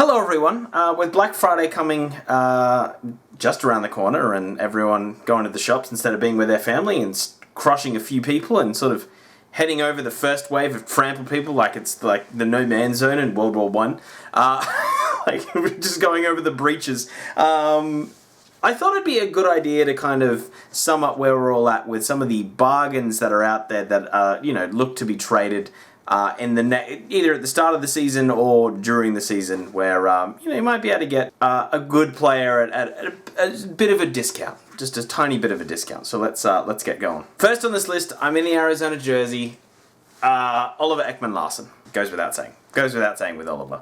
Hello everyone. With Black Friday coming just around the corner and everyone going to the shops instead of being with their family and crushing a few people and sort of heading over the first wave of trampled people like it's like the no man's zone in World War One, like just going over the breaches. I thought it'd be a good idea to kind of sum up where we're all at with some of the bargains that are out there that look to be traded in the either at the start of the season or during the season, where you might be able to get a good player at a bit of a discount, just a tiny bit of a discount. So let's get going. First on this list, I'm in the Arizona jersey. Oliver Ekman-Larsson. Goes without saying. Goes without saying with Oliver.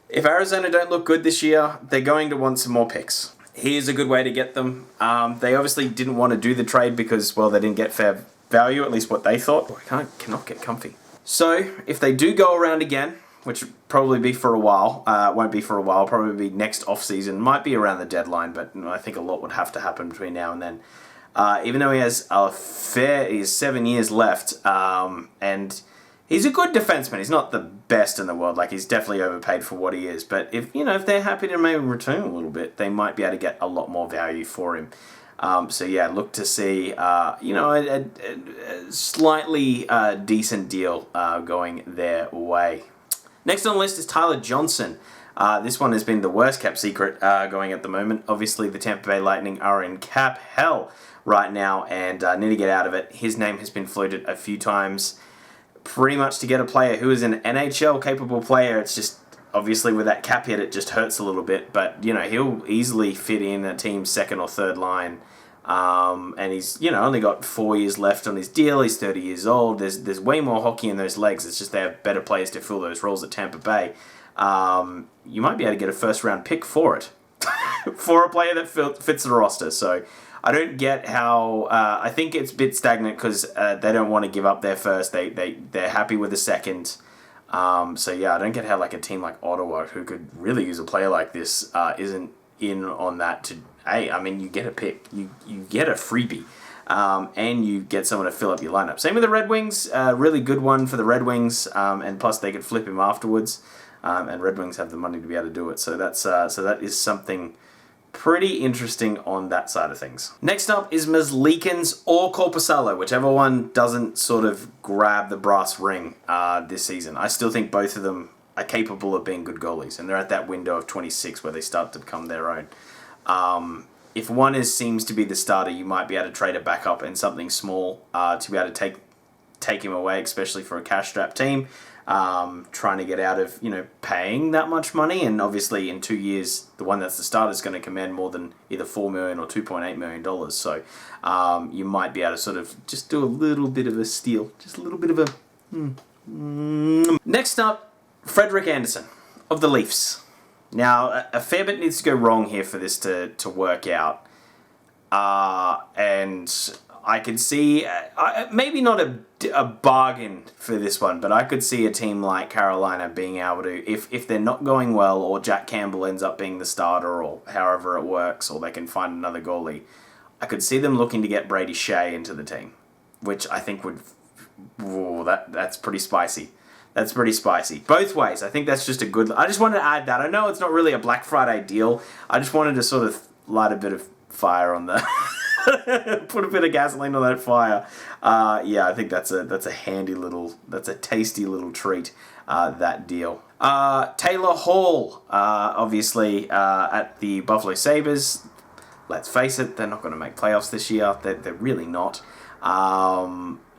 If Arizona don't look good this year, they're going to want some more picks. Here's a good way to get them. They obviously didn't want to do the trade because, well, they didn't get fair value, at least what they thought. I cannot get comfy. So, if they do go around again, which will probably be for a while, won't be for a while, probably be next off-season, might be around the deadline, but I think a lot would have to happen between now and then. Even though he has he has 7 years left, and he's a good defenseman. He's not the best in the world. Like, he's definitely overpaid for what he is. But if they're happy to maybe return a little bit, they might be able to get a lot more value for him. Look to see a slightly decent deal going their way. Next on the list is Tyler Johnson. This one has been the worst kept secret going at the moment. Obviously, the Tampa Bay Lightning are in cap hell right now and need to get out of it. His name has been floated a few times, pretty much to get a player who is an NHL-capable player. It's just, obviously, with that cap hit, it just hurts a little bit. But, he'll easily fit in a team's second or third line. And he's, only got 4 years left on his deal. He's 30 years old. There's way more hockey in those legs. It's just they have better players to fill those roles at Tampa Bay. You might be able to get a first-round pick for it. For a player that fits the roster. So I don't get how... I think it's a bit stagnant because they don't want to give up their first. They're happy with the second. I don't get how like a team like Ottawa, who could really use a player like this, isn't in on that to... you get a pick. You get a freebie. And you get someone to fill up your lineup. Same with the Red Wings. Really good one for the Red Wings. And plus they could flip him afterwards. And Red Wings have the money to be able to do it. So that is something pretty interesting on that side of things. Next up is Merzlikins or Korpisalo, whichever one doesn't sort of grab the brass ring this season. I still think both of them are capable of being good goalies, and they're at that window of 26 where they start to become their own. If one seems to be the starter, you might be able to trade it back up in something small to be able to take him away, especially for a cash-strapped team. Trying to get out of, paying that much money. And obviously in 2 years, the one that's the starter is going to command more than either $4 million or $2.8 million. So you might be able to sort of just do a little bit of a steal. Just a little bit of a... Next up, Frederik Andersen of the Leafs. Now, a fair bit needs to go wrong here for this to work out. And I could see, maybe not a bargain for this one, but I could see a team like Carolina being able to, if they're not going well, or Jack Campbell ends up being the starter, or however it works, or they can find another goalie, I could see them looking to get Brady Shea into the team, which I think would, that's pretty spicy. That's pretty spicy. Both ways. I think that's just a good... I just wanted to add that. I know it's not really a Black Friday deal. I just wanted to sort of light a bit of fire on the... Put a bit of gasoline on that fire. I think that's a handy little... That's a tasty little treat, that deal. Taylor Hall, obviously, at the Buffalo Sabres. Let's face it, they're not going to make playoffs this year. They're really not.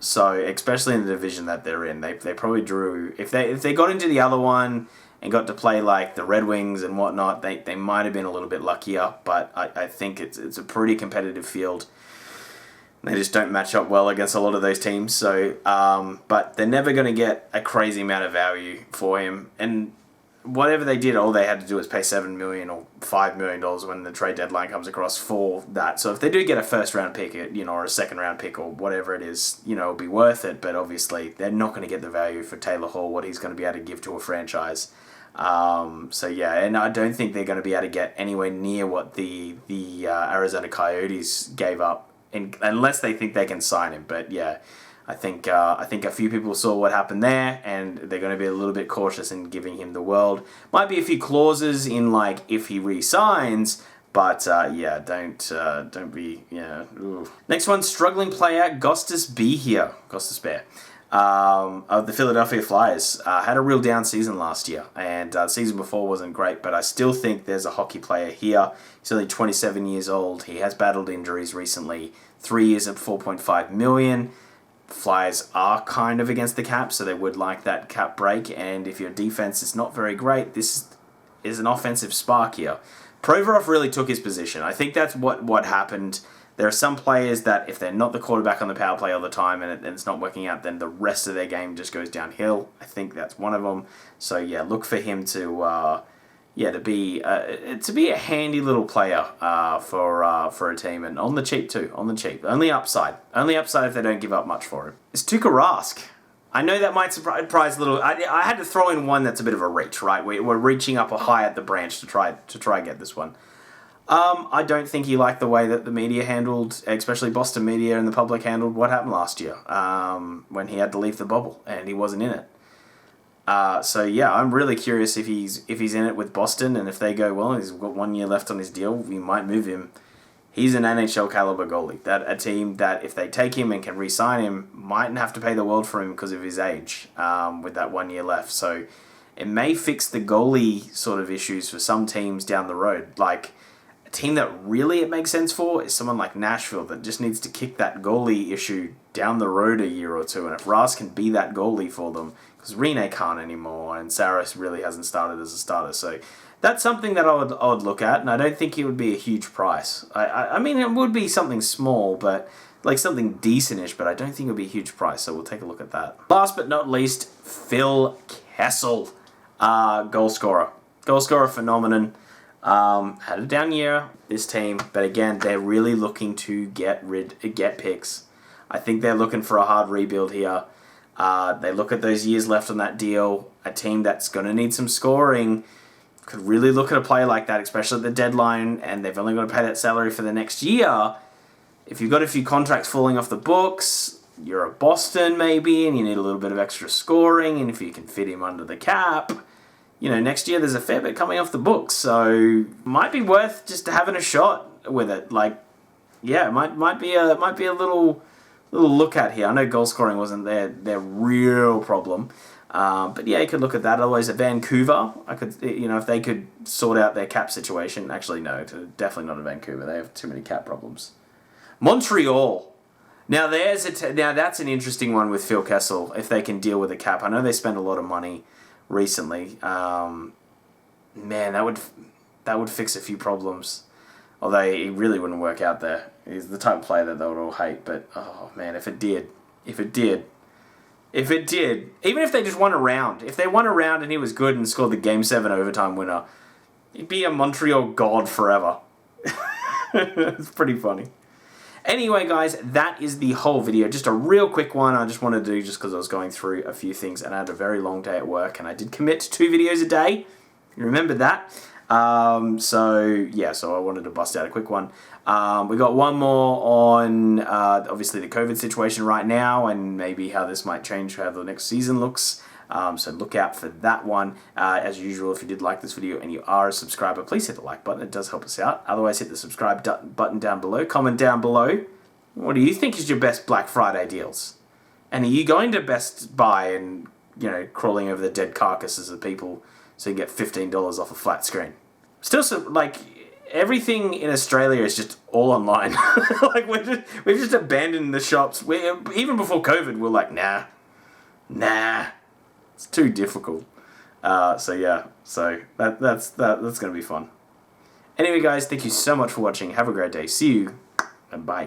So, especially in the division that they're in, they probably drew... If they got into the other one and got to play like the Red Wings and whatnot, they might have been a little bit luckier, but I think it's a pretty competitive field. They just don't match up well against a lot of those teams. So, but they're never going to get a crazy amount of value for him. And whatever they did, all they had to do was pay $7 million or $5 million when the trade deadline comes across for that. So if they do get a first-round pick, or a second-round pick or whatever it is, it'll be worth it. But obviously, they're not going to get the value for Taylor Hall, what he's going to be able to give to a franchise. And I don't think they're going to be able to get anywhere near what the Arizona Coyotes gave up, unless they think they can sign him. But yeah, I think a few people saw what happened there, and they're going to be a little bit cautious in giving him the world. Might be a few clauses in like if he re-signs, but yeah, don't be Ooh. Next one, struggling player Gostis Bear. Of the Philadelphia Flyers. Had a real down season last year, and the season before wasn't great, but I still think there's a hockey player here. He's only 27 years old. He has battled injuries recently. 3 years at $4.5 million. Flyers are kind of against the cap, so they would like that cap break, and if your defense is not very great, this is an offensive spark here. Provorov really took his position. I think that's what happened. There are some players that if they're not the quarterback on the power play all the time and it's not working out, then the rest of their game just goes downhill. I think that's one of them. So yeah, look for him to be a handy little player for a team, and on the cheap too. On the cheap, only upside if they don't give up much for him. It's Tuukka Rask. I know that might surprise a little. I had to throw in one that's a bit of a reach, right? We're reaching up a high at the branch to try and get this one. I don't think he liked the way that the media handled, especially Boston media and the public handled what happened last year when he had to leave the bubble and he wasn't in it. So yeah, I'm really curious if he's in it with Boston, and if they go well, he's got 1 year left on his deal, we might move him. He's an NHL caliber goalie. That a team that if they take him and can re-sign him mightn't have to pay the world for him because of his age with that 1 year left. So it may fix the goalie sort of issues for some teams down the road. Like a team that really it makes sense for is someone like Nashville that just needs to kick that goalie issue down the road a year or two. And if Rask can be that goalie for them, because Rene can't anymore and Saros really hasn't started as a starter. So that's something that I would look at, and I don't think it would be a huge price. I mean, it would be something small, but like something decentish, but I don't think it would be a huge price, so we'll take a look at that. Last but not least, Phil Kessel, goal scorer phenomenon. Had a down year, this team, but again, they're really looking to get picks. I think they're looking for a hard rebuild here. They look at those years left on that deal, a team that's going to need some scoring, could really look at a player like that, especially at the deadline, and they've only got to pay that salary for the next year. If you've got a few contracts falling off the books, you're at Boston maybe, and you need a little bit of extra scoring, and if you can fit him under the cap, next year there's a fair bit coming off the books, so might be worth just having a shot with it. Like, yeah, it might be a little look at here. I know goal scoring wasn't their real problem. But yeah, you could look at that. Otherwise, at Vancouver, I could, if they could sort out their cap situation. Actually, no, definitely not at Vancouver. They have too many cap problems. Montreal. Now that's an interesting one with Phil Kessel. If they can deal with the cap, I know they spent a lot of money recently. Man, that would fix a few problems. Although he really wouldn't work out there. He's the type of player that they would all hate. But oh man, if it did. Even if they just won a round. If they won a round and he was good and scored the Game 7 overtime winner, he'd be a Montreal god forever. It's pretty funny. Anyway, guys, that is the whole video. Just a real quick one I just wanted to do just because I was going through a few things and I had a very long day at work and I did commit to 2 videos a day. You remember that? So I wanted to bust out a quick one. We got one more on obviously the COVID situation right now and maybe how this might change how the next season looks. So look out for that one. As usual, if you did like this video and you are a subscriber, please hit the like button. It does help us out. Otherwise, hit the subscribe button down below. Comment down below. What do you think is your best Black Friday deals? And are you going to Best Buy and, crawling over the dead carcasses of people so you get $15 off a flat screen? Still, everything in Australia is just all online. Like we've just abandoned the shops. Even before COVID, we're like, nah, it's too difficult. So that's gonna be fun. Anyway, guys, thank you so much for watching. Have a great day. See you, and bye.